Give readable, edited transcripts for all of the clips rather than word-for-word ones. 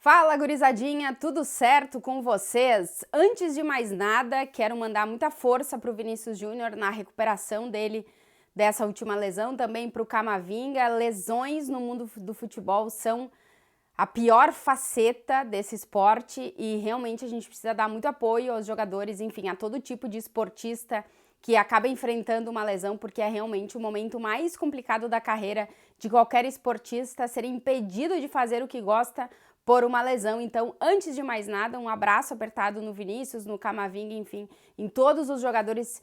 Fala, gurizadinha, tudo certo com vocês? Antes de mais nada, quero mandar muita força para o Vinícius Júnior na recuperação dele dessa última lesão, também para o Camavinga. Lesões no mundo do futebol são a pior faceta desse esporte e realmente a gente precisa dar muito apoio aos jogadores, enfim, a todo tipo de esportista que acaba enfrentando uma lesão, porque é realmente o momento mais complicado da carreira de qualquer esportista, ser impedido de fazer o que gosta por uma lesão. Então, antes de mais nada, um abraço apertado no Vinícius, no Camavinga, enfim, em todos os jogadores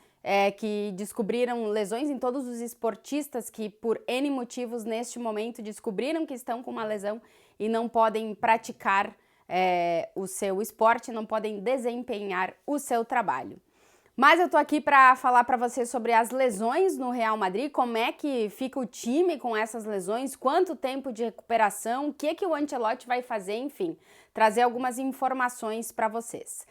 que descobriram lesões, em todos os esportistas que, por N motivos, neste momento, descobriram que estão com uma lesão e não podem praticar o seu esporte, não podem desempenhar o seu trabalho. Mas eu tô aqui para falar para vocês sobre as lesões no Real Madrid, como é que fica o time com essas lesões, quanto tempo de recuperação, o que o Ancelotti vai fazer, enfim, trazer algumas informações para vocês.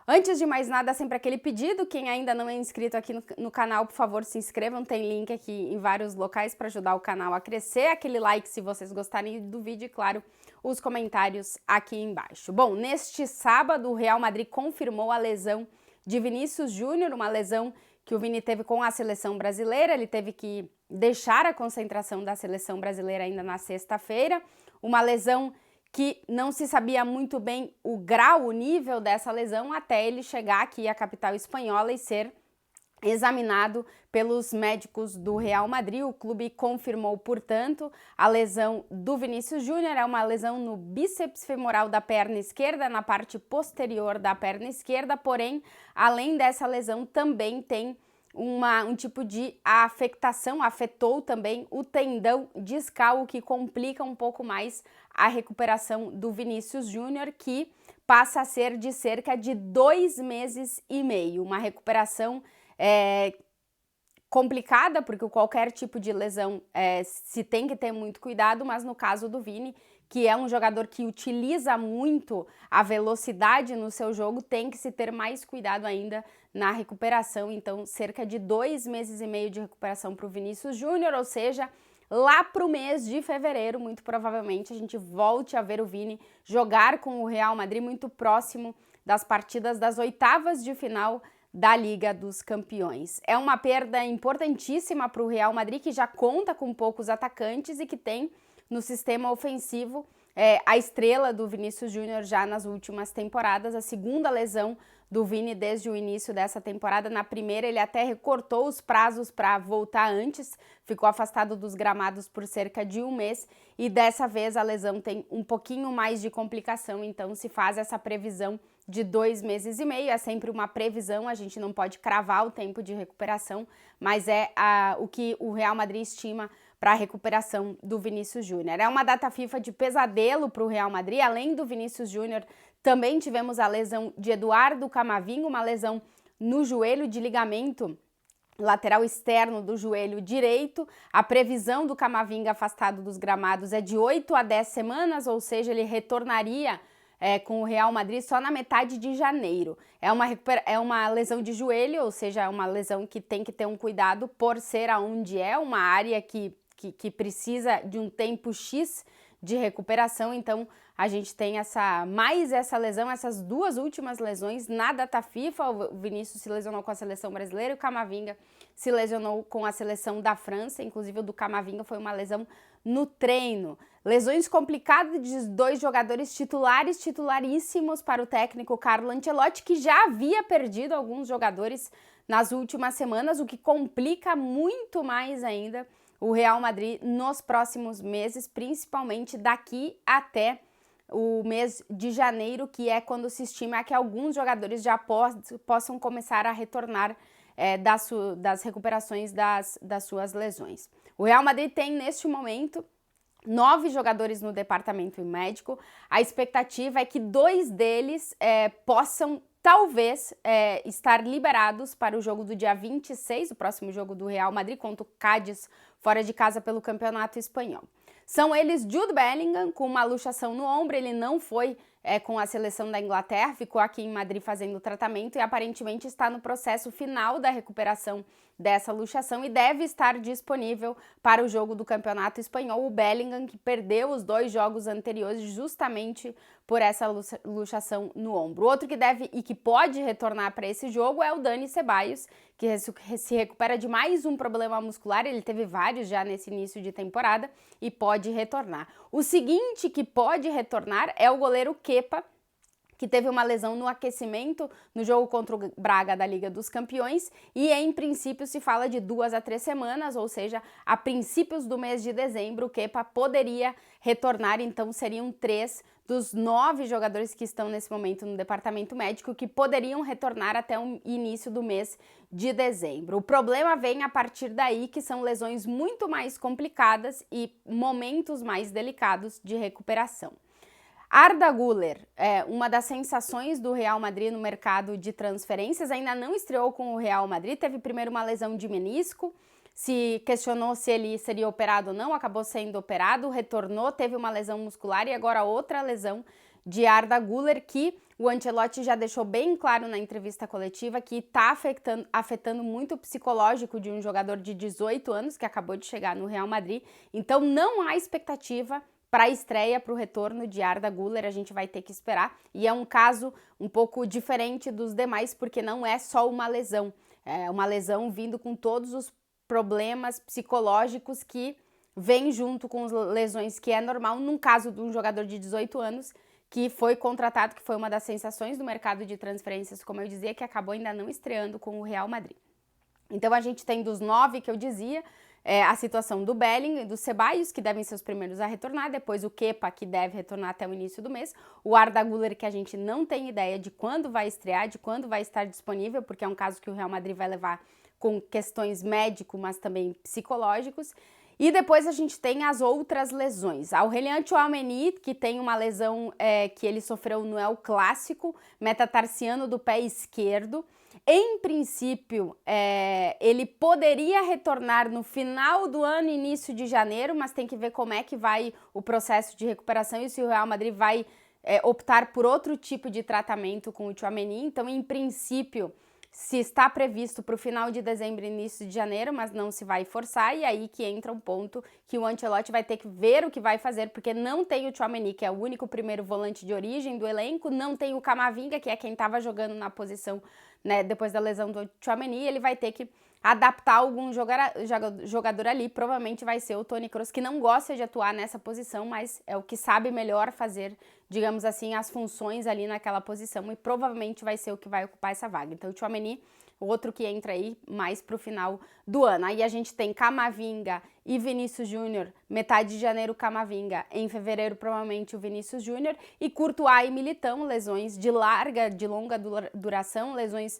Antes de mais nada, sempre aquele pedido, quem ainda não é inscrito aqui no canal, por favor, se inscrevam, tem link aqui em vários locais para ajudar o canal a crescer, aquele like se vocês gostarem do vídeo e, claro, os comentários aqui embaixo. Bom, neste sábado, o Real Madrid confirmou a lesão de Vinícius Júnior, uma lesão que o Vini teve com a seleção brasileira, ele teve que deixar a concentração da seleção brasileira ainda na sexta-feira, uma lesão que não se sabia muito bem o grau, o nível dessa lesão, até ele chegar aqui à capital espanhola e ser examinado pelos médicos do Real Madrid. O clube confirmou, portanto, a lesão do Vinícius Júnior. É uma lesão no bíceps femoral da perna esquerda, na parte posterior da perna esquerda, porém, além dessa lesão, também tem um tipo de afectação, afetou também o tendão discal, o que complica um pouco mais a recuperação do Vinícius Júnior, que passa a ser de cerca de 2 meses e meio, uma recuperação complicada, porque qualquer tipo de lesão se tem que ter muito cuidado, mas no caso do Vini, que é um jogador que utiliza muito a velocidade no seu jogo, tem que se ter mais cuidado ainda na recuperação. Então, cerca de 2 meses e meio de recuperação para o Vinícius Júnior, ou seja, lá para o mês de fevereiro, muito provavelmente, a gente volte a ver o Vini jogar com o Real Madrid muito próximo das partidas das oitavas de final da Liga dos Campeões. É uma perda importantíssima para o Real Madrid, que já conta com poucos atacantes e que tem no sistema ofensivo a estrela do Vinícius Júnior já nas últimas temporadas, a segunda lesão do Vini desde o início dessa temporada. Na primeira ele até recortou os prazos para voltar antes, ficou afastado dos gramados por cerca de 1 mês e dessa vez a lesão tem um pouquinho mais de complicação, então se faz essa previsão de 2 meses e meio, é sempre uma previsão, a gente não pode cravar o tempo de recuperação, mas é o que o Real Madrid estima para a recuperação do Vinícius Júnior. É uma data FIFA de pesadelo para o Real Madrid. Além do Vinícius Júnior, também tivemos a lesão de Eduardo Camavinga, uma lesão no joelho, de ligamento lateral externo do joelho direito. A previsão do Camavinga afastado dos gramados é de 8 a 10 semanas, ou seja, ele retornaria com o Real Madrid só na metade de janeiro. É uma lesão de joelho, ou seja, é uma lesão que tem que ter um cuidado por ser aonde é uma área que precisa de um tempo X de recuperação. Então a gente tem mais essa lesão, essas duas últimas lesões na data FIFA. O Vinícius se lesionou com a seleção brasileira e o Camavinga se lesionou com a seleção da França. Inclusive o do Camavinga foi uma lesão no treino. Lesões complicadas de 2 jogadores titularíssimos para o técnico Carlo Ancelotti, que já havia perdido alguns jogadores nas últimas semanas, o que complica muito mais ainda o Real Madrid nos próximos meses, principalmente daqui até o mês de janeiro, que é quando se estima que alguns jogadores já possam começar a retornar das recuperações das suas lesões. O Real Madrid tem, neste momento, 9 jogadores no departamento médico. A expectativa é que 2 deles possam, talvez, estar liberados para o jogo do dia 26, o próximo jogo do Real Madrid contra o Cádiz, fora de casa pelo Campeonato Espanhol. São eles Jude Bellingham, com uma luxação no ombro, ele não foi com a seleção da Inglaterra, ficou aqui em Madrid fazendo tratamento e aparentemente está no processo final da recuperação dessa luxação e deve estar disponível para o jogo do Campeonato Espanhol. O Bellingham, que perdeu os 2 jogos anteriores justamente por essa luxação no ombro. Outro que deve e que pode retornar para esse jogo é o Dani Ceballos, que se recupera de mais um problema muscular. Ele teve vários já nesse início de temporada e pode retornar. O seguinte que pode retornar é o goleiro Kepa, que teve uma lesão no aquecimento no jogo contra o Braga da Liga dos Campeões e em princípio se fala de 2 a 3 semanas, ou seja, a princípios do mês de dezembro o Kepa poderia retornar, então seriam 3 dos 9 jogadores que estão nesse momento no departamento médico que poderiam retornar até o início do mês de dezembro. O problema vem a partir daí, que são lesões muito mais complicadas e momentos mais delicados de recuperação. Arda Güler, uma das sensações do Real Madrid no mercado de transferências, ainda não estreou com o Real Madrid, teve primeiro uma lesão de menisco, se questionou se ele seria operado ou não, acabou sendo operado, retornou, teve uma lesão muscular e agora outra lesão de Arda Güler, que o Ancelotti já deixou bem claro na entrevista coletiva que está afetando muito o psicológico de um jogador de 18 anos que acabou de chegar no Real Madrid, então não há expectativa para a estreia, para o retorno de Arda Güler, a gente vai ter que esperar. E é um caso um pouco diferente dos demais, porque não é só uma lesão. É uma lesão vindo com todos os problemas psicológicos que vêm junto com as lesões, que é normal num caso de um jogador de 18 anos que foi contratado, que foi uma das sensações do mercado de transferências, como eu dizia, que acabou ainda não estreando com o Real Madrid. Então a gente tem dos 9 que eu dizia, a situação do Bellingham e do Ceballos, que devem ser os primeiros a retornar, depois o Kepa, que deve retornar até o início do mês, o Arda Güler, que a gente não tem ideia de quando vai estrear, de quando vai estar disponível, porque é um caso que o Real Madrid vai levar com questões médicas, mas também psicológicos. E depois a gente tem as outras lesões. Aurélien Tchouaméni, que tem uma lesão que ele sofreu no El Clássico, metatarsiano do pé esquerdo. Em princípio, ele poderia retornar no final do ano, início de janeiro, mas tem que ver como é que vai o processo de recuperação e se o Real Madrid vai optar por outro tipo de tratamento com o Tchouaméni. Então, em princípio, se está previsto para o final de dezembro e início de janeiro, mas não se vai forçar, e aí que entra um ponto que o Ancelotti vai ter que ver o que vai fazer, porque não tem o Tchouaméni, que é o único primeiro volante de origem do elenco, não tem o Camavinga, que é quem estava jogando na posição, né, depois da lesão do Tchouaméni, ele vai ter que adaptar algum jogador ali, provavelmente vai ser o Toni Kroos, que não gosta de atuar nessa posição, mas é o que sabe melhor fazer, digamos assim, as funções ali naquela posição e provavelmente vai ser o que vai ocupar essa vaga. Então o Tchouaméni, o outro que entra aí mais pro final do ano. Aí a gente tem Camavinga e Vinícius Júnior, metade de janeiro Camavinga, em fevereiro provavelmente o Vinícius Júnior, e Courtois e Militão, lesões de longa duração, lesões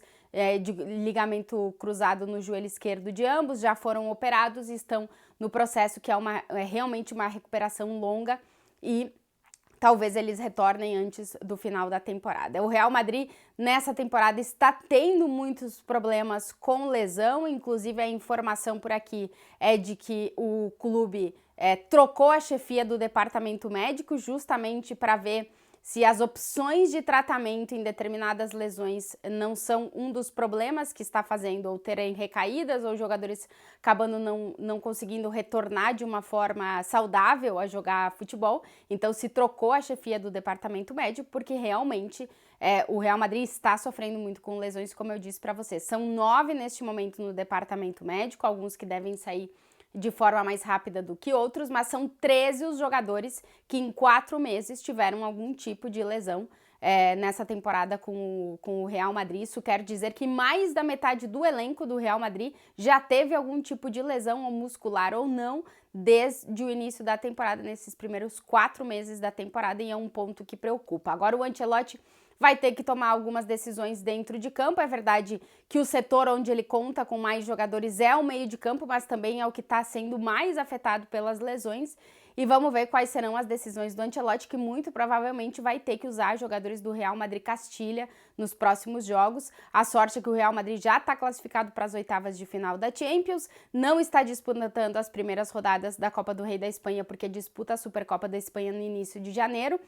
de ligamento cruzado no joelho esquerdo de ambos, já foram operados e estão no processo que é realmente uma recuperação longa e talvez eles retornem antes do final da temporada. O Real Madrid, nessa temporada, está tendo muitos problemas com lesão, inclusive a informação por aqui é de que o clube trocou a chefia do departamento médico justamente para ver se as opções de tratamento em determinadas lesões não são um dos problemas que está fazendo ou terem recaídas ou jogadores acabando não conseguindo retornar de uma forma saudável a jogar futebol. Então se trocou a chefia do departamento médico porque realmente o Real Madrid está sofrendo muito com lesões, como eu disse para vocês. São 9 neste momento no departamento médico, alguns que devem sair de forma mais rápida do que outros, mas são 13 os jogadores que em 4 meses tiveram algum tipo de lesão nessa temporada com o Real Madrid. Isso quer dizer que mais da metade do elenco do Real Madrid já teve algum tipo de lesão, ou muscular ou não, desde o início da temporada, nesses primeiros 4 meses da temporada, e é um ponto que preocupa. Agora o Ancelotti vai ter que tomar algumas decisões dentro de campo. É verdade que o setor onde ele conta com mais jogadores é o meio de campo, mas também é o que está sendo mais afetado pelas lesões. E vamos ver quais serão as decisões do Ancelotti, que muito provavelmente vai ter que usar jogadores do Real Madrid Castilha nos próximos jogos. A sorte é que o Real Madrid já está classificado para as oitavas de final da Champions, não está disputando as primeiras rodadas da Copa do Rei da Espanha, porque disputa a Supercopa da Espanha no início de janeiro.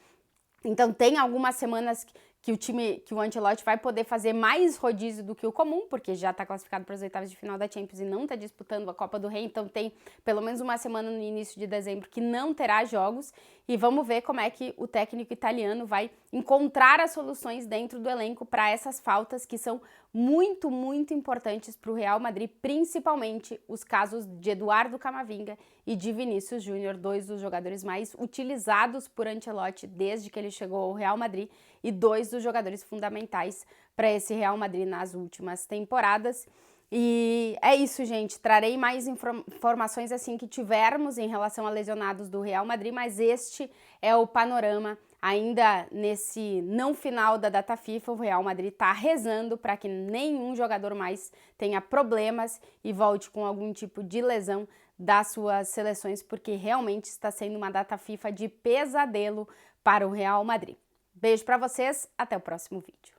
Então tem algumas semanas que o Ancelotti vai poder fazer mais rodízio do que o comum, porque já está classificado para as oitavas de final da Champions e não está disputando a Copa do Rei, então tem pelo menos uma semana no início de dezembro que não terá jogos, e vamos ver como é que o técnico italiano vai encontrar as soluções dentro do elenco para essas faltas que são muito, muito importantes para o Real Madrid, principalmente os casos de Eduardo Camavinga e de Vinícius Júnior, dois dos jogadores mais utilizados por Ancelotti desde que ele chegou ao Real Madrid e dois dos jogadores fundamentais para esse Real Madrid nas últimas temporadas. E é isso, gente. Trarei mais informações assim que tivermos em relação a lesionados do Real Madrid, mas este é o panorama. Ainda nesse não final da data FIFA, o Real Madrid está rezando para que nenhum jogador mais tenha problemas e volte com algum tipo de lesão das suas seleções, porque realmente está sendo uma data FIFA de pesadelo para o Real Madrid. Beijo para vocês, até o próximo vídeo.